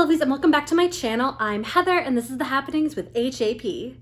lovelies, and welcome back to my channel. I'm Heather, and this is The Happenings with H.A.P.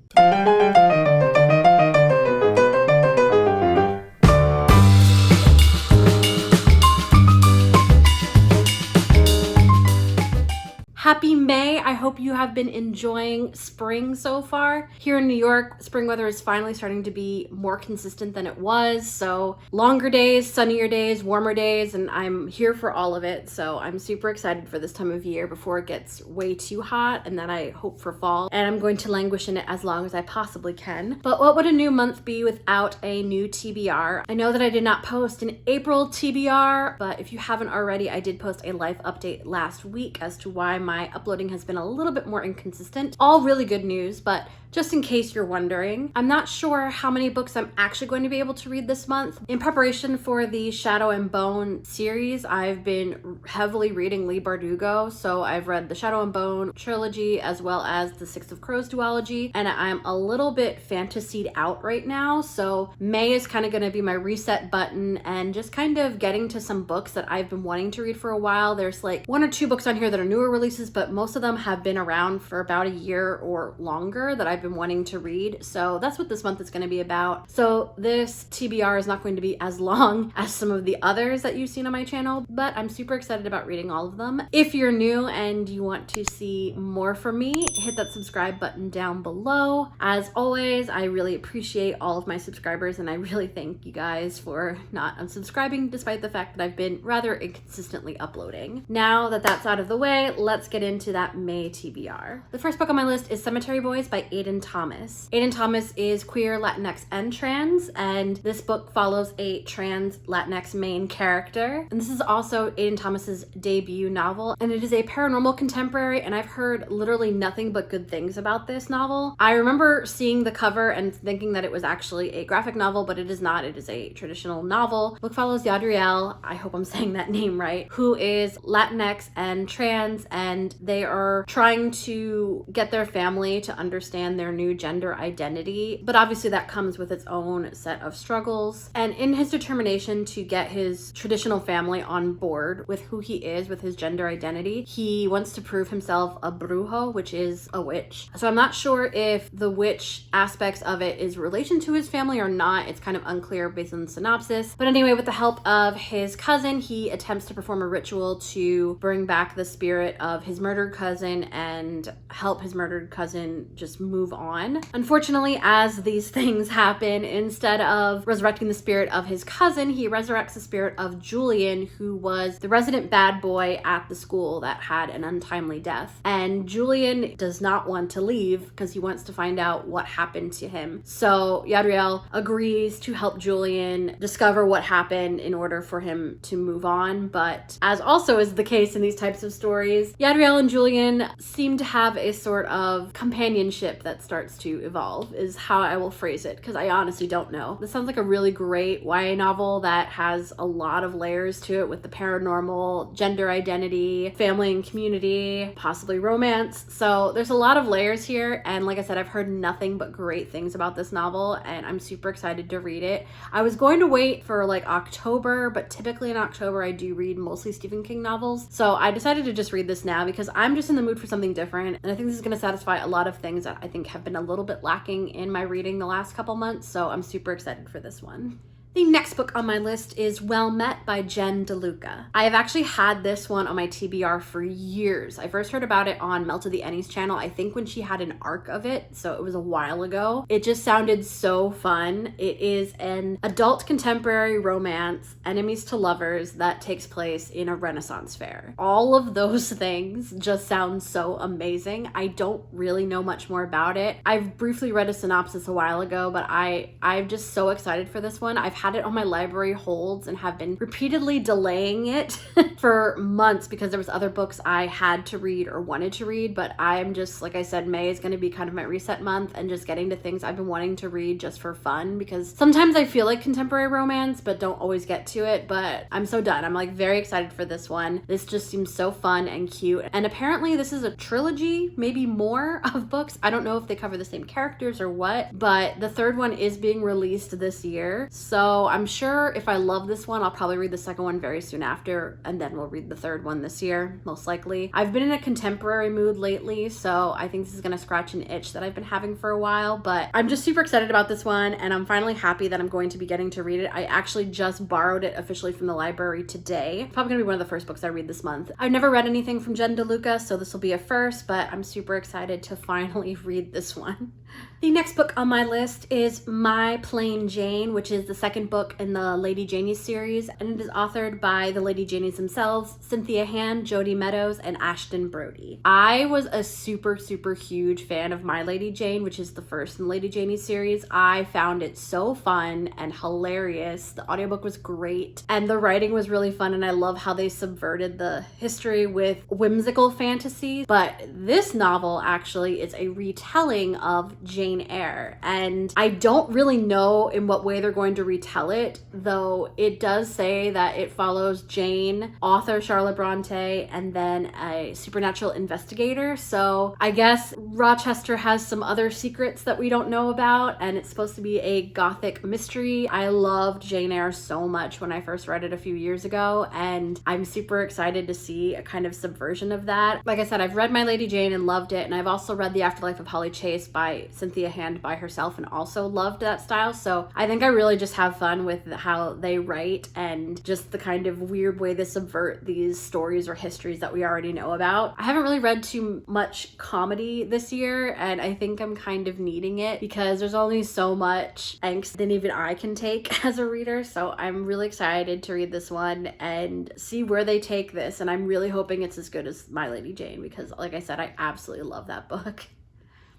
Happy May. I hope you have been enjoying spring so far. Here in New York, spring weather is finally starting to be more consistent than it was. So longer days, sunnier days, warmer days, and I'm here for all of it. So I'm super excited for this time of year before it gets way too hot, and then I hope for fall. And I'm going to languish in it as long as I possibly can. But what would a new month be without a new TBR? I know that I did not post an April TBR, but if you haven't already, I did post a life update last week as to why my uploading has been a little bit more inconsistent. All really good news, but just in case you're wondering, I'm not sure how many books I'm actually going to be able to read this month. In preparation for the Shadow and Bone series, I've been heavily reading Leigh Bardugo. So I've read the Shadow and Bone trilogy as well as the Six of Crows duology, and I'm a little bit fantasied out right now. So May is kind of going to be my reset button and just kind of getting to some books that I've been wanting to read for a while. There's like one or two books on here that are newer releases, but most of them have been around for about a year or longer that I've been wanting to read. So that's what this month is going to be about. So this TBR is not going to be as long as some of the others that you've seen on my channel, but I'm super excited about reading all of them. If you're new and you want to see more from me, hit that subscribe button down below. As always, I really appreciate all of my subscribers, and I really thank you guys for not unsubscribing despite the fact that I've been rather inconsistently uploading. Now that that's out of the way, let's get into that May TBR. The first book on my list is Cemetery Boys by Aiden Thomas. Aiden Thomas is queer, Latinx, and trans, and this book follows a trans Latinx main character. And this is also Aiden Thomas's debut novel, and it is a paranormal contemporary, and I've heard literally nothing but good things about this novel. I remember seeing the cover and thinking that it was actually a graphic novel, but it is not. It is a traditional novel. The book follows Yadriel, I hope I'm saying that name right, who is Latinx and trans, and they are trying to get their family to understand their new gender identity, but obviously that comes with its own set of struggles. And in his determination to get his traditional family on board with who he is, with his gender identity, he wants to prove himself a brujo, which is a witch. So I'm not sure if the witch aspects of it is relation to his family or not. It's kind of unclear based on the synopsis. But anyway, with the help of his cousin, he attempts to perform a ritual to bring back the spirit of his murdered cousin and help his murdered cousin just move on. Unfortunately, as these things happen, instead of resurrecting the spirit of his cousin, he resurrects the spirit of Julian, who was the resident bad boy at the school that had an untimely death. And Julian does not want to leave because he wants to find out what happened to him. So Yadriel agrees to help Julian discover what happened in order for him to move on. But as also is the case in these types of stories, Yadriel and Julian seem to have a sort of companionship that starts to evolve, is how I will phrase it, because I honestly don't know. This sounds like a really great YA novel that has a lot of layers to it with the paranormal, gender identity, family and community, possibly romance. So there's a lot of layers here, and like I said, I've heard nothing but great things about this novel, and I'm super excited to read it. I was going to wait for like October, but typically in October I do read mostly Stephen King novels, so I decided to just read this now because I'm just in the mood for something different, and I think this is going to satisfy a lot of things that I think have been a little bit lacking in my reading the last couple months, so I'm super excited for this one. The next book on my list is Well Met by Jen DeLuca. I have actually had this one on my TBR for years. I first heard about it on Melted the Ennies channel, I think when she had an arc of it, so it was a while ago. It just sounded so fun. It is an adult contemporary romance, enemies to lovers, that takes place in a Renaissance fair. All of those things just sound so amazing. I don't really know much more about it. I've briefly read a synopsis a while ago, but I'm just so excited for this one. I've had it on my library holds and have been repeatedly delaying it for months because there was other books I had to read or wanted to read, but I'm just, like I said, May is going to be kind of my reset month and just getting to things I've been wanting to read just for fun, because sometimes I feel like contemporary romance but don't always get to it. But I'm so done. I'm like very excited for this one. This just seems so fun and cute, and apparently this is a trilogy, maybe more, of books. I don't know if they cover the same characters or what, but the third one is being released this year, so So I'm sure if I love this one, I'll probably read the second one very soon after, and then we'll read the third one this year, most likely. I've been in a contemporary mood lately, so I think this is gonna scratch an itch that I've been having for a while, but I'm just super excited about this one, and I'm finally happy that I'm going to be getting to read it. I actually just borrowed it officially from the library today. It's probably gonna be one of the first books I read this month. I've never read anything from Jen DeLuca, so this will be a first, but I'm super excited to finally read this one. The next book on my list is My Plain Jane, which is the second book in the Lady Janies series, and it is authored by the Lady Janies themselves, Cynthia, Jodi Meadows, and Ashton Brodi. I was a super huge fan of My Lady Jane, which is the first in the Lady Janies series. I found it so fun and hilarious. The audiobook was great, and the writing was really fun, and I love how they subverted the history with whimsical fantasy. But this novel actually is a retelling of Jane Eyre, and I don't really know in what way they're going to retell it, though it does say that it follows Jane, author Charlotte Bronte, and then a supernatural investigator. So I guess Rochester has some other secrets that we don't know about, and it's supposed to be a gothic mystery. I loved Jane Eyre so much when I first read it a few years ago, and I'm super excited to see a kind of subversion of that. Like I said, I've read My Lady Jane and loved it, and I've also read The Afterlife of Holly Chase by Cynthia by herself and also loved that style. So I think I really just have fun with how they write and just the kind of weird way they subvert these stories or histories that we already know about. I haven't really read too much comedy this year, and I think I'm kind of needing it because there's only so much angst that even I can take as a reader. So I'm really excited to read this one and see where they take this, and I'm really hoping it's as good as My Lady Jane because, like I said, I absolutely love that book.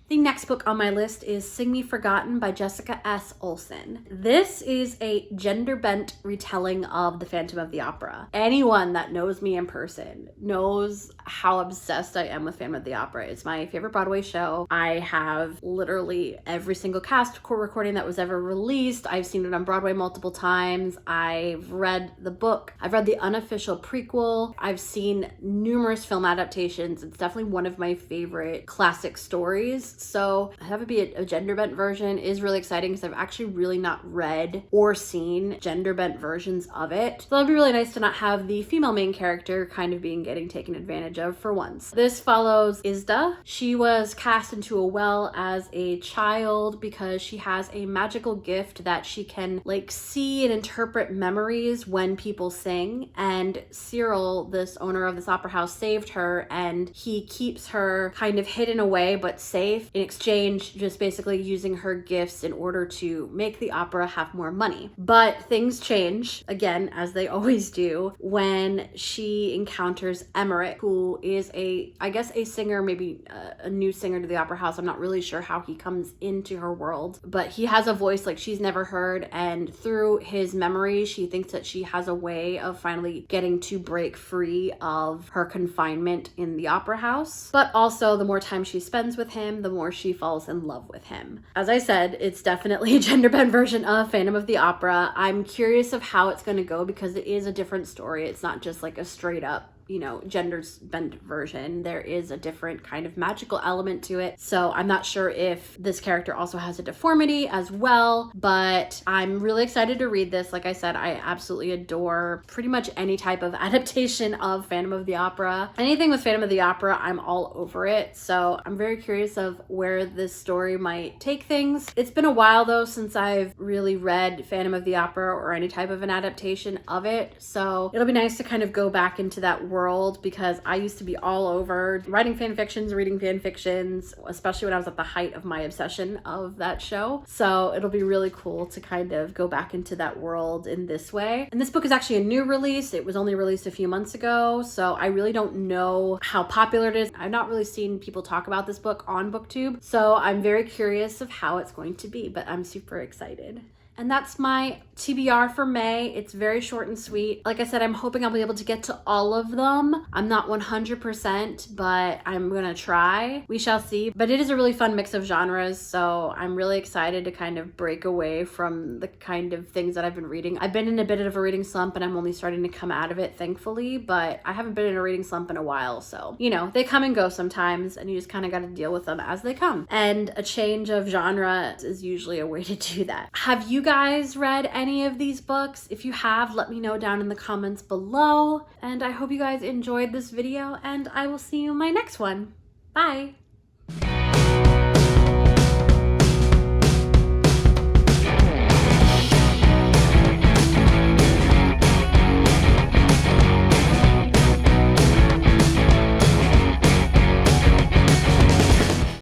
The next book on my list is Sing Me Forgotten by Jessica S. Olson. This is a gender-bent retelling of The Phantom of the Opera. Anyone that knows me in person knows how obsessed I am with Phantom of the Opera. It's my favorite Broadway show. I have literally every single cast recording that was ever released. I've seen it on Broadway multiple times. I've read the book. I've read the unofficial prequel. I've seen numerous film adaptations. It's definitely one of my favorite classic stories. So have it be a gender bent version is really exciting because I've actually really not read or seen gender bent versions of it. So it'll be really nice to not have the female main character kind of getting taken advantage of for once. This follows Isda. She was cast into a well as a child because she has a magical gift that she can like see and interpret memories when people sing. And Cyril, this owner of this opera house, saved her, and he keeps her kind of hidden away but safe, in exchange just basically using her gifts in order to make the opera have more money. But things change, again, as they always do, when she encounters Emmerich, who is I guess a singer, maybe a new singer to the opera house. I'm not really sure how he comes into her world, but he has a voice like she's never heard, and through his memories, she thinks that she has a way of finally getting to break free of her confinement in the opera house. But also, the more time she spends with him, the more she falls in love with him. As I said, it's definitely a gender bent version of Phantom of the Opera. I'm curious of how it's going to go because it is a different story. It's not just like a straight up gender bent version. There is a different kind of magical element to it. So I'm not sure if this character also has a deformity as well, but I'm really excited to read this. Like I said, I absolutely adore pretty much any type of adaptation of Phantom of the Opera. Anything with Phantom of the Opera, I'm all over it. So I'm very curious of where this story might take things. It's been a while though since I've really read Phantom of the Opera or any type of an adaptation of it. So it'll be nice to kind of go back into that world because I used to be all over writing fan fictions, reading fan fictions, especially when I was at the height of my obsession of that show. So it'll be really cool to kind of go back into that world in this way. And this book is actually a new release. It was only released a few months ago, so I really don't know how popular it is. I've not really seen people talk about this book on BookTube, so I'm very curious of how it's going to be, but I'm super excited. And that's my TBR for May. It's very short and sweet. Like I said, I'm hoping I'll be able to get to all of them. I'm not 100%, but I'm gonna try. We shall see. But it is a really fun mix of genres, so I'm really excited to kind of break away from the kind of things that I've been reading. I've been in a bit of a reading slump, and I'm only starting to come out of it, thankfully, but I haven't been in a reading slump in a while, so, they come and go sometimes, and you just kind of got to deal with them as they come. And a change of genre is usually a way to do that. Have you guys guys read any of these books? If you have, let me know down in the comments below. And I hope you guys enjoyed this video, and I will see you in my next one. Bye!